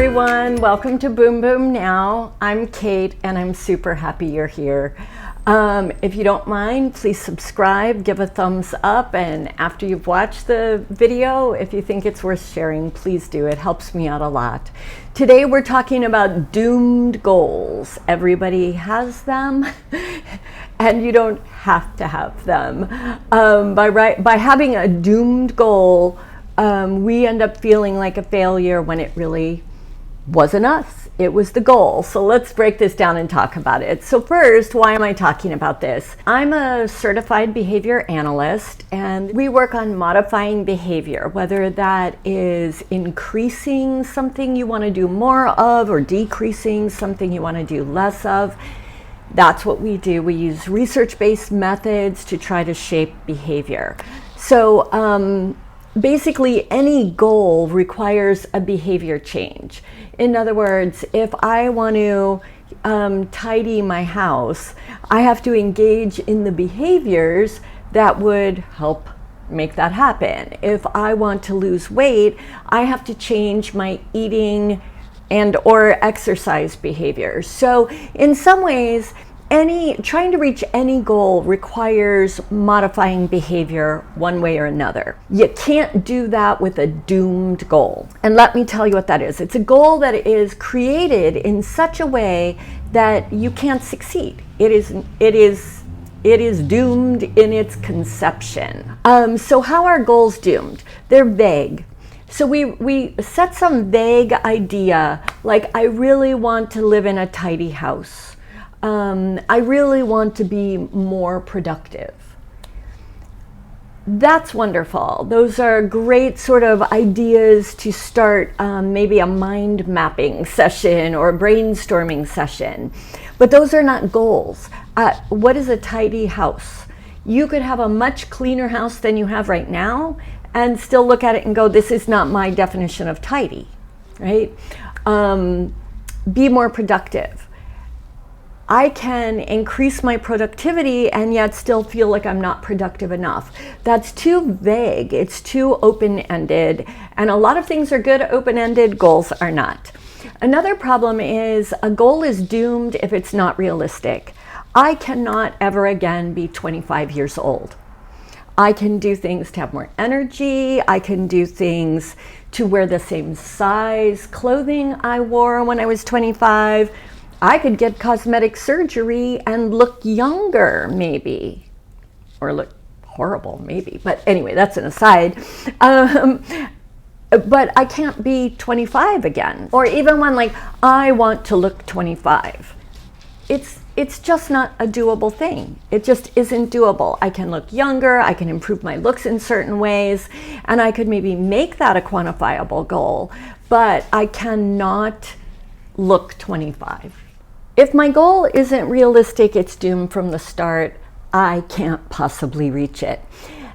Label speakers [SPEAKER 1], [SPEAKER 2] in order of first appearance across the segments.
[SPEAKER 1] everyone. Welcome to Boom Boom Now. I'm Kate and I'm super happy you're here. If you don't mind, please subscribe, give a thumbs up, and after you've watched the video, if you think it's worth sharing, please do. It helps me out a lot. Today we're talking about doomed goals. Everybody has them and you don't have to have them. By having a doomed goal, we end up feeling like a failure when it really wasn't us. It was the goal. So let's break this down and talk about it. So first, why am I talking about this? I'm a certified behavior analyst, and we work on modifying behavior, whether that is increasing something you want to do more of or decreasing something you want to do less of. That's what we do. We use research-based methods to try to shape behavior. So basically, any goal requires a behavior change. In other words, if I want to tidy my house, I have to engage in the behaviors that would help make that happen. If I want to lose weight, I have to change my eating and or exercise behaviors. So in some ways, trying to reach any goal requires modifying behavior one way or another. You can't do that with a doomed goal. And let me tell you what that is. It's a goal that is created in such a way that you can't succeed. It is doomed in its conception. So how are goals doomed? They're vague. So we set some vague idea, like I really want to live in a tidy house. I really want to be more productive. That's wonderful. Those are great sort of ideas to start maybe a mind mapping session or a brainstorming session. But those are not goals. What is a tidy house? You could have a much cleaner house than you have right now and still look at it and go, this is not my definition of tidy, right? Be more productive. I can increase my productivity and yet still feel like I'm not productive enough. That's too vague. It's too open-ended. And a lot of things are good open-ended, goals are not. Another problem is a goal is doomed if it's not realistic. I cannot ever again be 25 years old. I can do things to have more energy. I can do things to wear the same size clothing I wore when I was 25. I could get cosmetic surgery and look younger, maybe, or look horrible, maybe. But anyway, that's an aside. But I can't be 25 again, or even when I want to look 25. It's just not a doable thing. It just isn't doable. I can look younger, I can improve my looks in certain ways, and I could maybe make that a quantifiable goal, but I cannot look 25. If my goal isn't realistic, it's doomed from the start. I can't possibly reach it.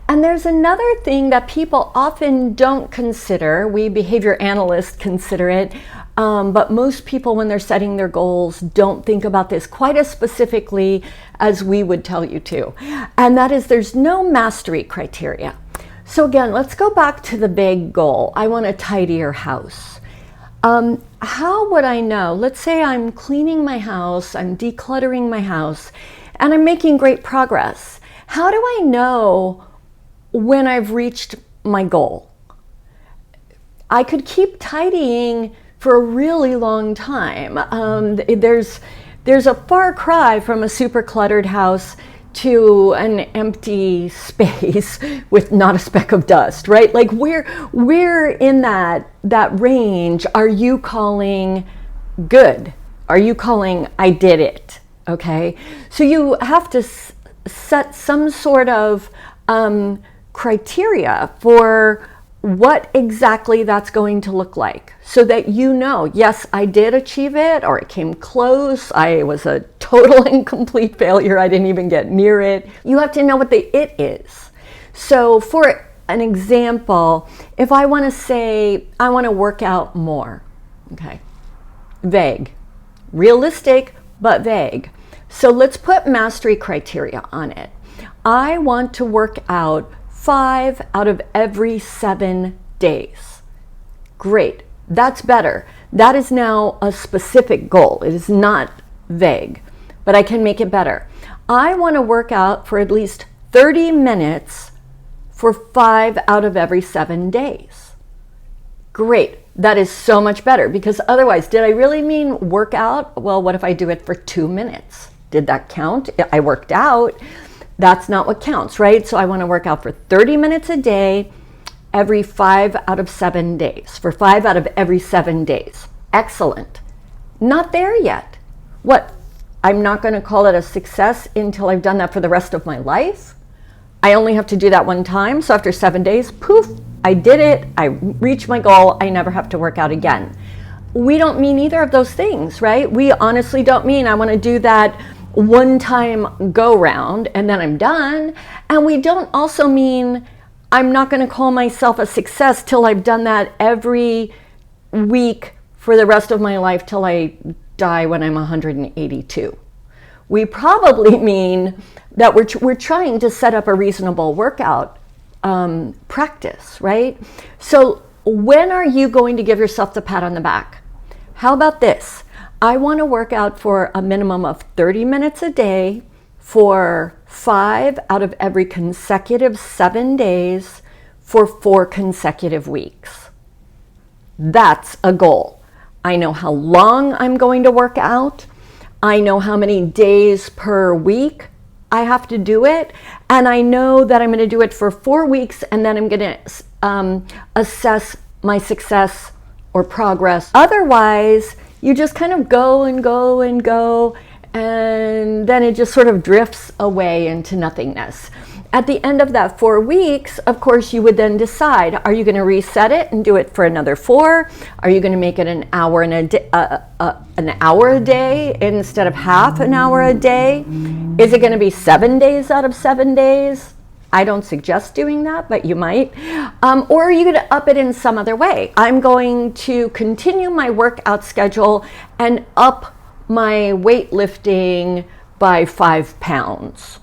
[SPEAKER 1] And there's another thing that people often don't consider. We behavior analysts consider it, but most people when they're setting their goals don't think about this quite as specifically as we would tell you to. And that is there's no mastery criteria. So again, let's go back to the vague goal. I want a tidier house. How would I know? Let's say I'm cleaning my house, I'm decluttering my house, and I'm making great progress. How do I know when I've reached my goal? I could keep tidying for a really long time. There's a far cry from a super cluttered house to an empty space with not a speck of dust, right? Like where in that range are you calling good? Are you calling I did it? Okay, so you have to set some sort of criteria for what exactly that's going to look like so that you know, yes, I did achieve it, or it came close, I was a total and complete failure, I didn't even get near it. You have to know what the it is. So for an example, if I want to say, I want to work out more, okay, vague, realistic, but vague. So let's put mastery criteria on it. I want to work out 5 out of every 7 days. Great. That's better. That is now a specific goal. It is not vague, but I can make it better. I want to work out for at least 30 minutes for 5 out of every 7 days. Great. That is so much better, because otherwise, did I really mean workout? Well, what if I do it for 2 minutes? Did that count? I worked out. That's not what counts, right? So I want to work out for 30 minutes a day, every 5 out of 7 days, for 5 out of every 7 days. Excellent. Not there yet. What? I'm not going to call it a success until I've done that for the rest of my life? I only have to do that one time. So after 7 days, poof, I did it. I reached my goal. I never have to work out again. We don't mean either of those things, right? We honestly don't mean I want to do that one time go round and then I'm done. And we don't also mean I'm not going to call myself a success till I've done that every week for the rest of my life till I die when I'm 182. We probably mean that we're trying to set up a reasonable workout practice, right? So when are you going to give yourself the pat on the back? How about this? I want to work out for a minimum of 30 minutes a day for 5 out of every consecutive 7 days for 4 consecutive weeks. That's a goal. I know how long I'm going to work out. I know how many days per week I have to do it. And I know that I'm going to do it for 4 weeks, and then I'm going to assess my success or progress. Otherwise, you just kind of go and go and go, and then it just sort of drifts away into nothingness. At the end of that 4 weeks, of course, you would then decide, are you going to reset it and do it for another 4? Are you going to make it an hour a day instead of half an hour a day? Is it going to be 7 days out of 7 days? I don't suggest doing that, but you might. Or are you going to up it in some other way? I'm going to continue my workout schedule and up my weightlifting by 5 pounds.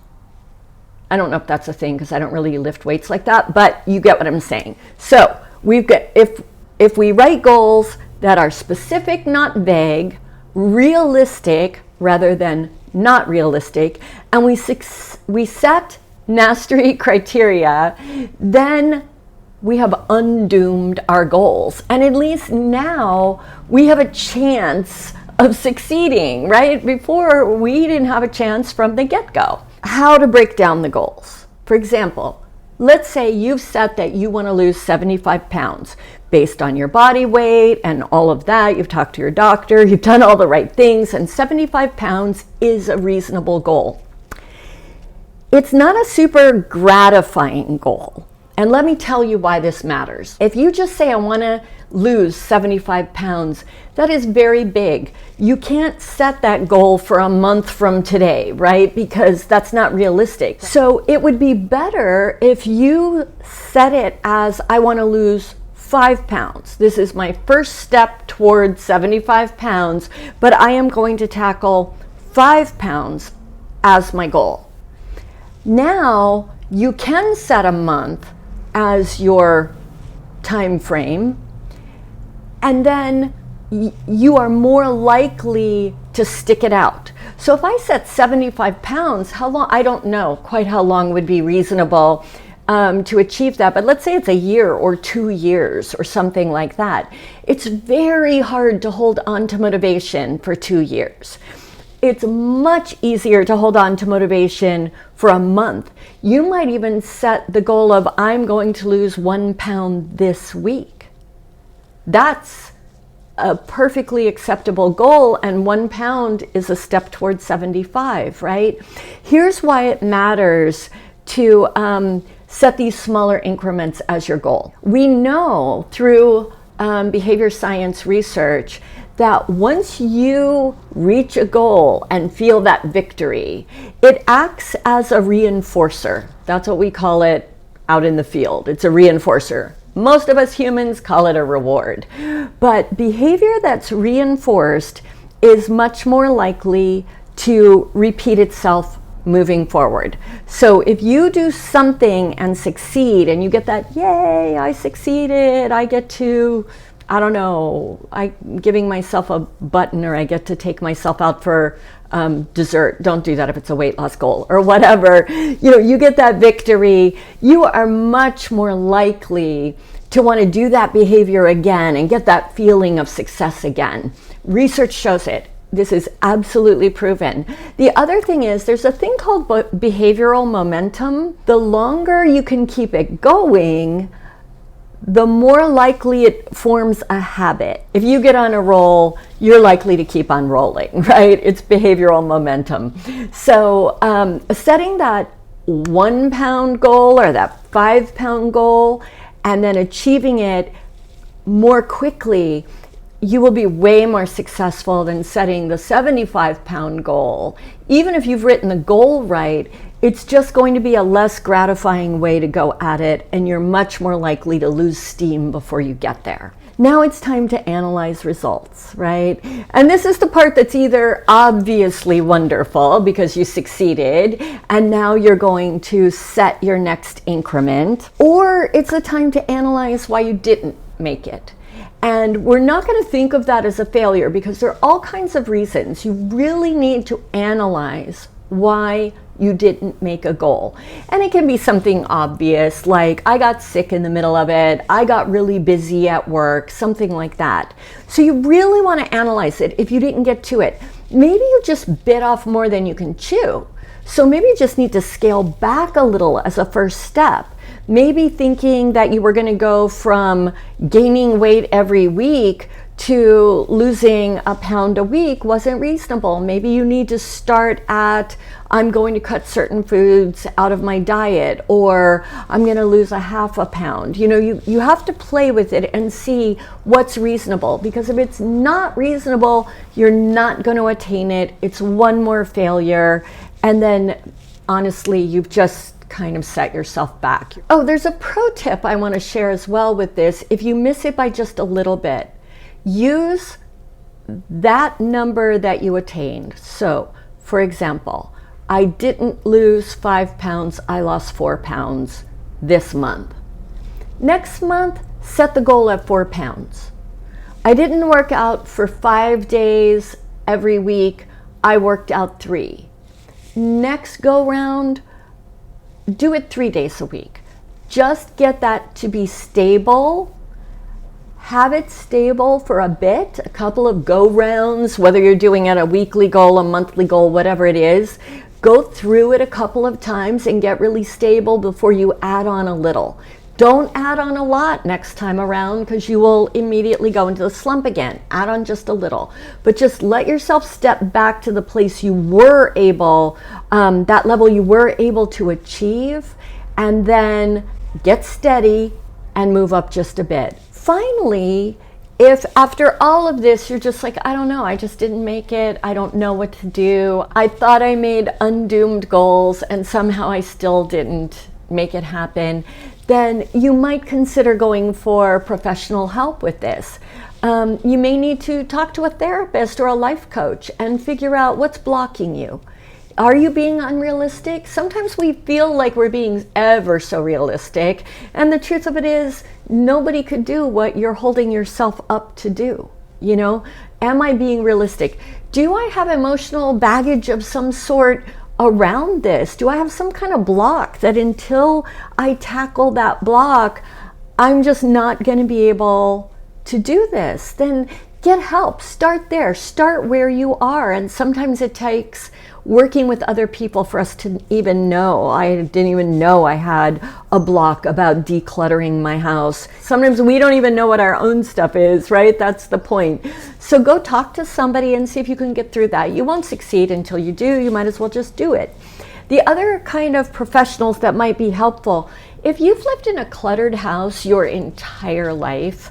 [SPEAKER 1] I don't know if that's a thing because I don't really lift weights like that, but you get what I'm saying. So we've got, if we write goals that are specific, not vague, realistic rather than not realistic, and we set mastery criteria, then we have undoomed our goals. And at least now we have a chance of succeeding, right? Before, we didn't have a chance from the get-go. How to break down the goals. For example, let's say you've set that you want to lose 75 pounds based on your body weight and all of that. You've talked to your doctor, you've done all the right things, and 75 pounds is a reasonable goal. It's not a super gratifying goal. And let me tell you why this matters. If you just say, I want to lose 75 pounds, that is very big. You can't set that goal for a month from today, right? Because that's not realistic. So it would be better if you set it as, I want to lose 5 pounds. This is my first step towards 75 pounds, but I am going to tackle 5 pounds as my goal. Now you can set a month as your time frame, and then you are more likely to stick it out. So if I set 75 pounds, how long? I don't know quite how long would be reasonable to achieve that, but let's say it's a year or 2 years or something like that. It's very hard to hold on to motivation for 2 years. It's much easier to hold on to motivation for a month. You might even set the goal of, I'm going to lose 1 pound this week. That's a perfectly acceptable goal, and 1 pound is a step towards 75, right? Here's why it matters to set these smaller increments as your goal. We know through behavior science research that once you reach a goal and feel that victory, it acts as a reinforcer. That's what we call it out in the field. It's a reinforcer. Most of us humans call it a reward. But behavior that's reinforced is much more likely to repeat itself moving forward. So if you do something and succeed and you get that, yay, I succeeded, I get to I don't know, I'm giving myself a button, or I get to take myself out for dessert. Don't do that if it's a weight loss goal or whatever. You get that victory. You are much more likely to want to do that behavior again and get that feeling of success again. Research shows it. This is absolutely proven. The other thing is there's a thing called behavioral momentum. The longer you can keep it going, the more likely it forms a habit. If you get on a roll, you're likely to keep on rolling, right? It's behavioral momentum. So setting that 1 pound goal or that 5 pound goal and then achieving it more quickly, you will be way more successful than setting the 75 pound goal. Even if you've written the goal right, it's just going to be a less gratifying way to go at it, and you're much more likely to lose steam before you get there. Now it's time to analyze results, right? And this is the part that's either obviously wonderful because you succeeded and now you're going to set your next increment, or it's a time to analyze why you didn't make it. And we're not going to think of that as a failure because there are all kinds of reasons. You really need to analyze why you didn't make a goal. And it can be something obvious, like I got sick in the middle of it, I got really busy at work, something like that. So you really want to analyze it if you didn't get to it. Maybe you just bit off more than you can chew. So maybe you just need to scale back a little as a first step. Maybe thinking that you were going to go from gaining weight every week to losing a pound a week wasn't reasonable. Maybe you need to start at, I'm going to cut certain foods out of my diet, or I'm going to lose a half a pound. You have to play with it and see what's reasonable, because if it's not reasonable, you're not going to attain it. It's one more failure. And then honestly, you've just kind of set yourself back. Oh, there's a pro tip I want to share as well with this. If you miss it by just a little bit, use that number that you attained. So, for example, I didn't lose 5 pounds, I lost 4 pounds this month. Next month, set the goal at 4 pounds. I didn't work out for 5 days every week, I worked out 3. Next go round, do it 3 days a week. Just get that to be stable. Have it stable for a bit, a couple of go rounds, whether you're doing it a weekly goal, a monthly goal, whatever it is. Go through it a couple of times and get really stable before you add on a little. Don't add on a lot next time around because you will immediately go into the slump again. Add on just a little, but just let yourself step back to the place you were able, that level you were able to achieve, and then get steady and move up just a bit. Finally, if after all of this, you're just like, I don't know, I just didn't make it, I don't know what to do, I thought I made undoomed goals and somehow I still didn't make it happen, then you might consider going for professional help with this. You may need to talk to a therapist or a life coach and figure out what's blocking you. Are you being unrealistic? Sometimes we feel like we're being ever so realistic, and the truth of it is nobody could do what you're holding yourself up to do. Am I being realistic? Do I have emotional baggage of some sort around this? Do I have some kind of block that until I tackle that block, I'm just not going to be able to do this? Then get help. Start there. Start where you are. And sometimes it takes working with other people for us to even know. I didn't even know I had a block about decluttering my house. Sometimes we don't even know what our own stuff is, right? That's the point. So go talk to somebody and see if you can get through that. You won't succeed until you do. You might as well just do it. The other kind of professionals that might be helpful, if you've lived in a cluttered house your entire life,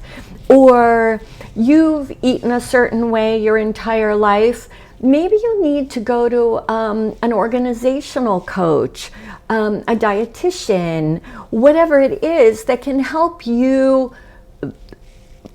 [SPEAKER 1] or you've eaten a certain way your entire life, maybe you need to go to an organizational coach, a dietitian, whatever it is that can help you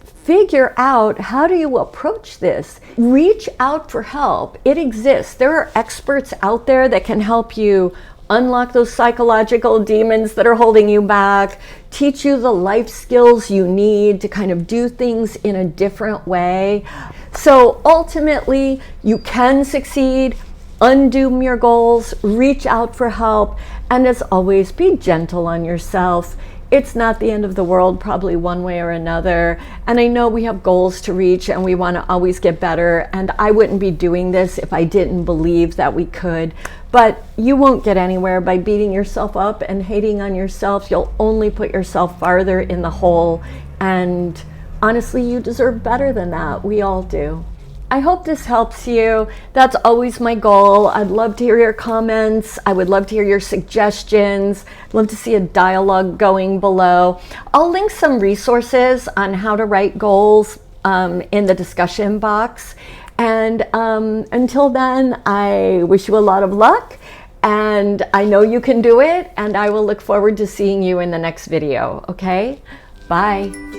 [SPEAKER 1] figure out how do you approach this. Reach out for help. It exists. There are experts out there that can help you unlock those psychological demons that are holding you back, teach you the life skills you need to kind of do things in a different way. So ultimately, you can succeed, undoom your goals, reach out for help, and as always, be gentle on yourself. It's not the end of the world, probably one way or another. And I know we have goals to reach and we want to always get better. And I wouldn't be doing this if I didn't believe that we could. But you won't get anywhere by beating yourself up and hating on yourself. You'll only put yourself farther in the hole. And honestly, you deserve better than that. We all do. I hope this helps you. That's always my goal. I'd love to hear your comments. I would love to hear your suggestions. I'd love to see a dialogue going below. I'll link some resources on how to write goals in the discussion box. And until then, I wish you a lot of luck. And I know you can do it. And I will look forward to seeing you in the next video. Okay? Bye.